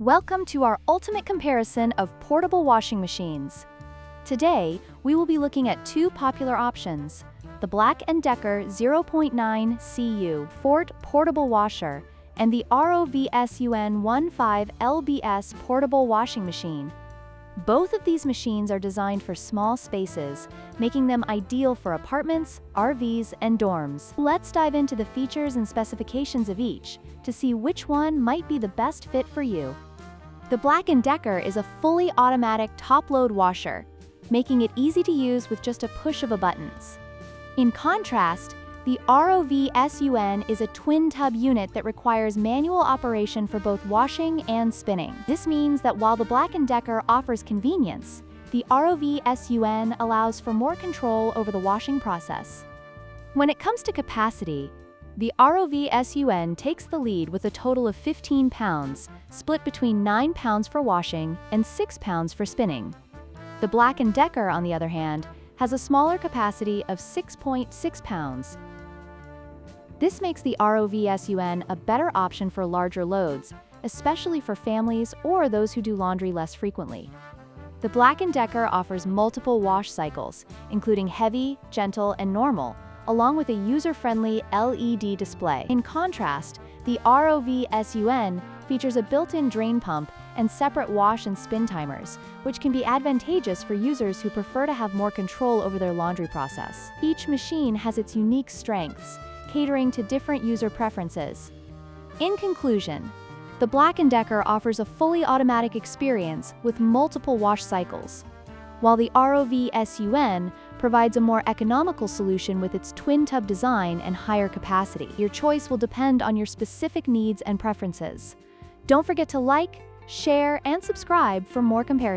Welcome to our ultimate comparison of portable washing machines. Today, we will be looking at two popular options: the BLACK+DECKER 0.9 CU Fort Portable Washer and the ROVSUN 15 LBS Portable Washing Machine. Both of these machines are designed for small spaces, making them ideal for apartments, RVs, and dorms. Let's dive into the features and specifications of each to see which one might be the best fit for you. The BLACK+DECKER is a fully automatic top-load washer, making it easy to use with just a push of a buttons. In contrast, the ROVSUN is a twin-tub unit that requires manual operation for both washing and spinning. This means that while the BLACK+DECKER offers convenience, the ROVSUN allows for more control over the washing process. When it comes to capacity, the ROVSUN takes the lead with a total of 15 pounds, split between 9 pounds for washing and 6 pounds for spinning. The BLACK+DECKER, on the other hand, has a smaller capacity of 6.6 pounds. This makes the ROVSUN a better option for larger loads, especially for families or those who do laundry less frequently. The BLACK+DECKER offers multiple wash cycles, including heavy, gentle, and normal, along with a user-friendly LED display. In contrast, the ROVSUN features a built-in drain pump and separate wash and spin timers, which can be advantageous for users who prefer to have more control over their laundry process. Each machine has its unique strengths, catering to different user preferences. In conclusion, the BLACK+DECKER offers a fully automatic experience with multiple wash cycles, while the ROVSUN provides a more economical solution with its twin-tub design and higher capacity. Your choice will depend on your specific needs and preferences. Don't forget to like, share, and subscribe for more comparisons.